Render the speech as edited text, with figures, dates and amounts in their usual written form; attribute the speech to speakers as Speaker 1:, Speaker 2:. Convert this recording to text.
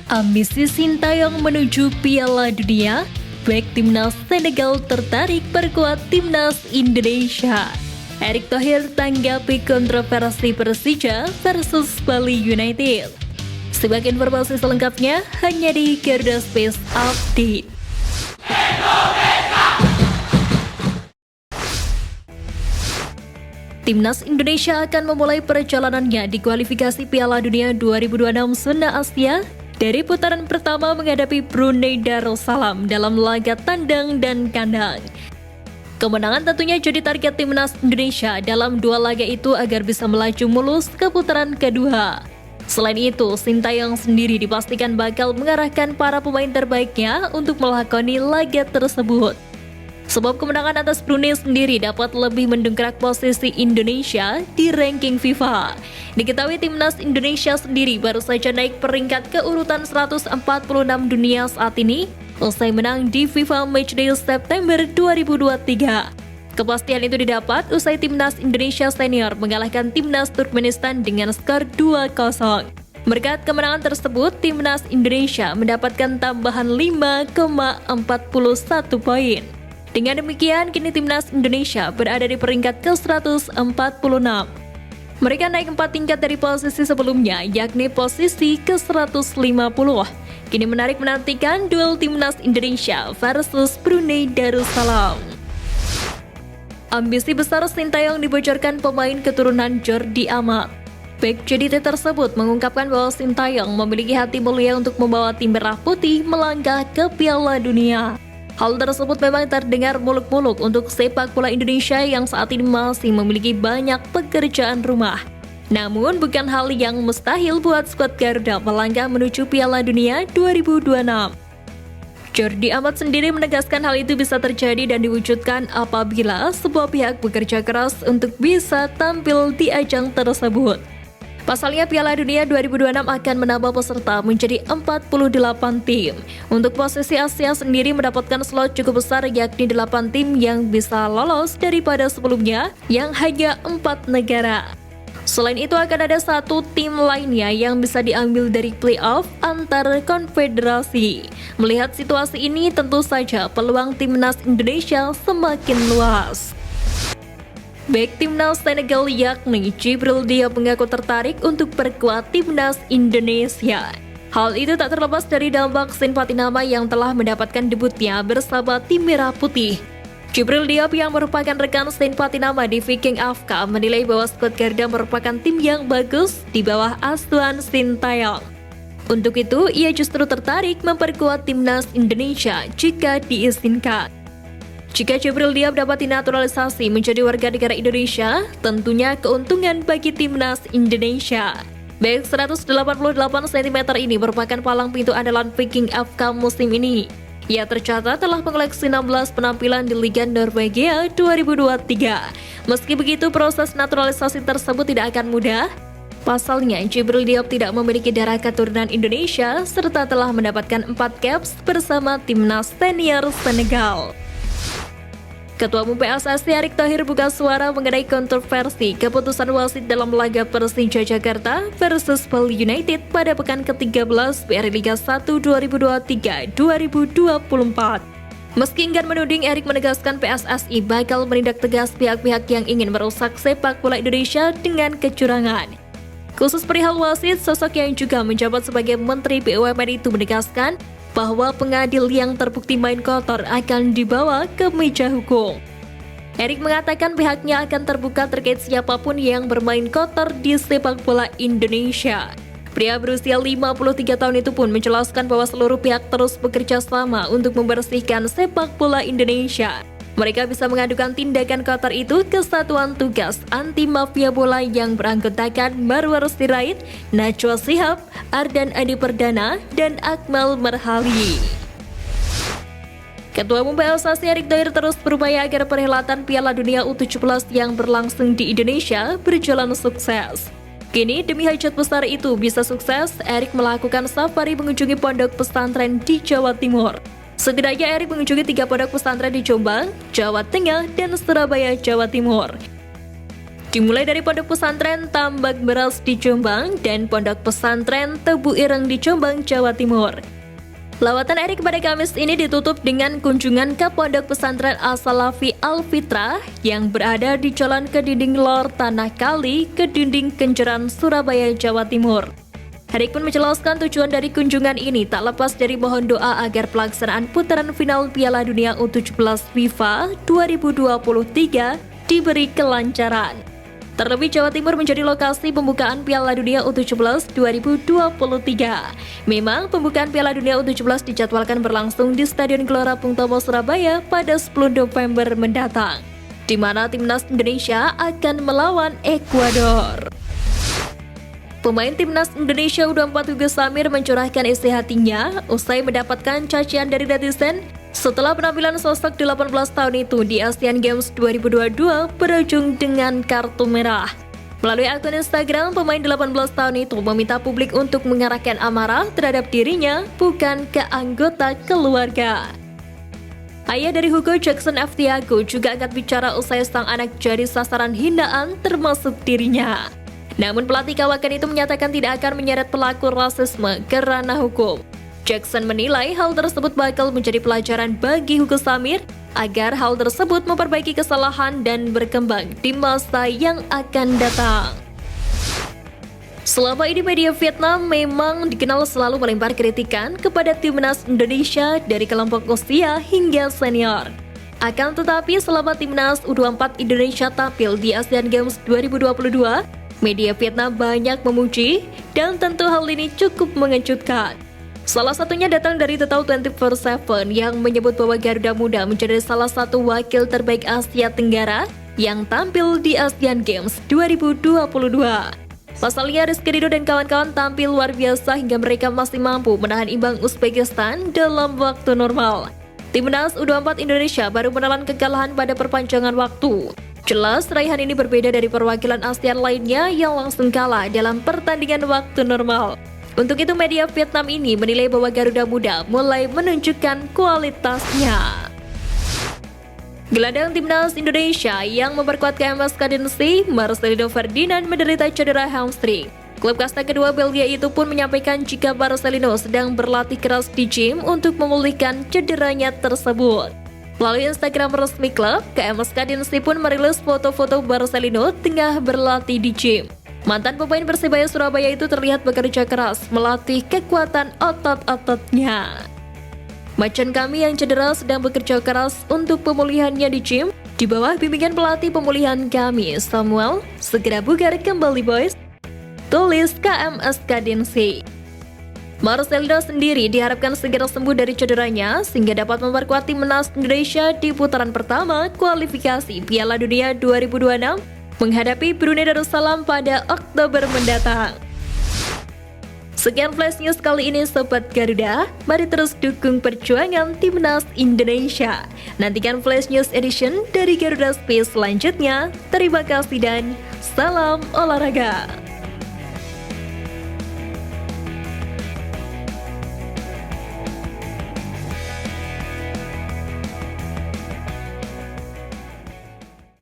Speaker 1: Ambisi Sintayong menuju Piala Dunia, bek timnas Senegal tertarik perkuat timnas Indonesia. Erick Thohir tanggapi kontroversi Persija versus Bali United. Simak informasi selengkapnya hanya di Garuda Space Update. Timnas Indonesia akan memulai perjalanannya di kualifikasi Piala Dunia 2026 zona Asia dari putaran pertama menghadapi Brunei Darussalam dalam laga tandang dan kandang. Kemenangan tentunya jadi target timnas Indonesia dalam dua laga itu agar bisa melaju mulus ke putaran kedua. Selain itu, Sintayong sendiri dipastikan bakal mengarahkan para pemain terbaiknya untuk melakoni laga tersebut. Sebab kemenangan atas Brunei sendiri dapat lebih mendongkrak posisi Indonesia di ranking FIFA. Diketahui timnas Indonesia sendiri baru saja naik peringkat ke urutan 146 dunia saat ini, usai menang di FIFA Matchday September 2023. Kepastian itu didapat usai timnas Indonesia senior mengalahkan timnas Turkmenistan dengan skor 2-0. Berkat kemenangan tersebut, timnas Indonesia mendapatkan tambahan 5,41 poin. Dengan demikian, kini timnas Indonesia berada di peringkat ke-146. Mereka naik 4 tingkat dari posisi sebelumnya, yakni posisi ke-150. Kini menarik menantikan duel timnas Indonesia versus Brunei Darussalam. Ambisi besar Sintayong dibocorkan pemain keturunan Jordi Amat. Bek JDT tersebut mengungkapkan bahwa Sintayong memiliki hati mulia untuk membawa tim merah putih melangkah ke Piala Dunia. Hal tersebut memang terdengar muluk-muluk untuk sepak bola Indonesia yang saat ini masih memiliki banyak pekerjaan rumah. Namun bukan hal yang mustahil buat skuad Garuda melangkah menuju Piala Dunia 2026. Jordi Amat sendiri menegaskan hal itu bisa terjadi dan diwujudkan apabila sebuah pihak bekerja keras untuk bisa tampil di ajang tersebut. Pasalnya Piala Dunia 2026 akan menambah peserta menjadi 48 tim. Untuk posisi Asia sendiri mendapatkan slot cukup besar yakni 8 tim yang bisa lolos daripada sebelumnya yang hanya 4 negara. Selain itu akan ada 1 tim lainnya yang bisa diambil dari playoff antar konfederasi. Melihat situasi ini tentu saja peluang timnas Indonesia semakin luas. Bek timnas Senegal yakni Djibril Diop mengaku tertarik untuk perkuat timnas Indonesia. Hal itu tak terlepas dari dampak simpati nama yang telah mendapatkan debutnya bersama tim Merah Putih. Djibril Diop yang merupakan rekan simpati nama di Viking AFK menilai bahwa skuad Garuda merupakan tim yang bagus di bawah asuhan Sintayong. Untuk itu, ia justru tertarik memperkuat timnas Indonesia jika diizinkan. Jika Djibril Diop dapat dinaturalisasi menjadi warga negara Indonesia, tentunya keuntungan bagi timnas Indonesia. Bek 188 cm ini merupakan palang pintu andalan Viking AFK musim ini. Ia tercatat telah mengoleksi 16 penampilan di Liga Norwegia 2023. Meski begitu, proses naturalisasi tersebut tidak akan mudah. Pasalnya, Djibril Diop tidak memiliki darah keturunan Indonesia serta telah mendapatkan 4 caps bersama timnas senior Senegal. Ketua Umum PSSI Erick Thohir buka suara mengenai kontroversi keputusan wasit dalam laga Persija Jakarta versus Bali United pada pekan ke-13 BRI Liga 1 2023-2024. Meski enggan menuding, Erick menegaskan PSSI bakal menindak tegas pihak-pihak yang ingin merusak sepak bola Indonesia dengan kecurangan. Khusus perihal wasit, sosok yang juga menjabat sebagai Menteri BUMN itu menegaskan bahwa pengadil yang terbukti main kotor akan dibawa ke meja hukum. Erick mengatakan pihaknya akan terbuka terkait siapapun yang bermain kotor di sepak bola Indonesia. Pria berusia 53 tahun itu pun menjelaskan bahwa seluruh pihak terus bekerja sama untuk membersihkan sepak bola Indonesia. Mereka bisa mengadukan tindakan kotor itu ke Satuan Tugas Anti Mafia Bola yang beranggotakan Marwar Sirait, Najwa Shihab, Ardan Adi Perdana, dan Akmal Marhali. Ketua Umum PSSI Erick Thohir terus berupaya agar perhelatan Piala Dunia U17 yang berlangsung di Indonesia berjalan sukses. Kini demi hajat besar itu bisa sukses, Erick melakukan safari mengunjungi pondok pesantren di Jawa Timur. Setidaknya Erick mengunjungi 3 pondok pesantren di Jombang, Jawa Tengah, dan Surabaya, Jawa Timur. dimulai dari Pondok Pesantren Tambak Beras di Jombang dan Pondok Pesantren Tebu Ireng di Jombang, Jawa Timur. Lawatan Erik pada Kamis ini ditutup dengan kunjungan ke Pondok Pesantren As-Salafi Al-Fitrah yang berada di Jalan Kedinding Lor Tanah Kali, Kedinding Kenjeran, Surabaya, Jawa Timur. Erik pun menjelaskan tujuan dari kunjungan ini tak lepas dari mohon doa agar pelaksanaan putaran final Piala Dunia U17 FIFA 2023 diberi kelancaran. Terlebih Jawa Timur menjadi lokasi pembukaan Piala Dunia U17 2023. Memang pembukaan Piala Dunia U17 dijadwalkan berlangsung di Stadion Gelora Bung Tomo, Surabaya pada 10 November mendatang, di mana timnas Indonesia akan melawan Ekuador. Pemain timnas Indonesia U24 Hugo Samir mencurahkan isi hatinya usai mendapatkan cacian dari netizen setelah penampilan sosok 18 tahun itu di Asian Games 2022 berujung dengan kartu merah. Melalui akun Instagram, pemain 18 tahun itu meminta publik untuk mengarahkan amarah terhadap dirinya, bukan ke anggota keluarga. Ayah dari Hugo, Jackson F. Tiago, juga angkat bicara usai sang anak jadi sasaran hinaan termasuk dirinya. Namun pelatih kawakan itu menyatakan tidak akan menyeret pelaku rasisme ke ranah hukum. Jackson menilai hal tersebut bakal menjadi pelajaran bagi Hugo Samir agar hal tersebut memperbaiki kesalahan dan berkembang di masa yang akan datang. Selama ini media Vietnam memang dikenal selalu melempar kritikan kepada timnas Indonesia dari kelompok usia hingga senior. Akan tetapi selama timnas U24 Indonesia tampil di Asian Games 2022, media Vietnam banyak memuji dan tentu hal ini cukup mengejutkan. Salah satunya datang dari Tetau 24/7 yang menyebut bahwa Garuda Muda menjadi salah satu wakil terbaik Asia Tenggara yang tampil di Asian Games 2022. Pasalnya Rizky Ridho dan kawan-kawan tampil luar biasa hingga mereka masih mampu menahan imbang Uzbekistan dalam waktu normal. Timnas U24 Indonesia baru menelan kekalahan pada perpanjangan waktu. Jelas, raihan ini berbeda dari perwakilan ASEAN lainnya yang langsung kalah dalam pertandingan waktu normal. Untuk itu, media Vietnam ini menilai bahwa Garuda Muda mulai menunjukkan kualitasnya. Gelandang timnas Indonesia yang memperkuat KMS Cadency, Marcelino Ferdinand menderita cedera hamstring. Klub kasta kedua Belgia itu pun menyampaikan jika Marcelino sedang berlatih keras di gym untuk memulihkan cederanya tersebut. Melalui Instagram resmi klub, KMS Cadency pun merilis foto-foto Marcelino tengah berlatih di gym. Mantan pemain Persebaya Surabaya itu terlihat bekerja keras melatih kekuatan otot-ototnya. Macan kami yang cedera sedang bekerja keras untuk pemulihannya di gym di bawah bimbingan pelatih pemulihan kami, Samuel. Segera bugar kembali boys, tulis KMS Cadency. Marcelino sendiri diharapkan segera sembuh dari cederanya sehingga dapat memperkuat timnas Indonesia di putaran pertama kualifikasi Piala Dunia 2026 menghadapi Brunei Darussalam pada Oktober mendatang. Sekian Flash News kali ini Sobat Garuda, mari terus dukung perjuangan timnas Indonesia. Nantikan Flash News Edition dari Garuda Space selanjutnya. Terima kasih dan salam olahraga.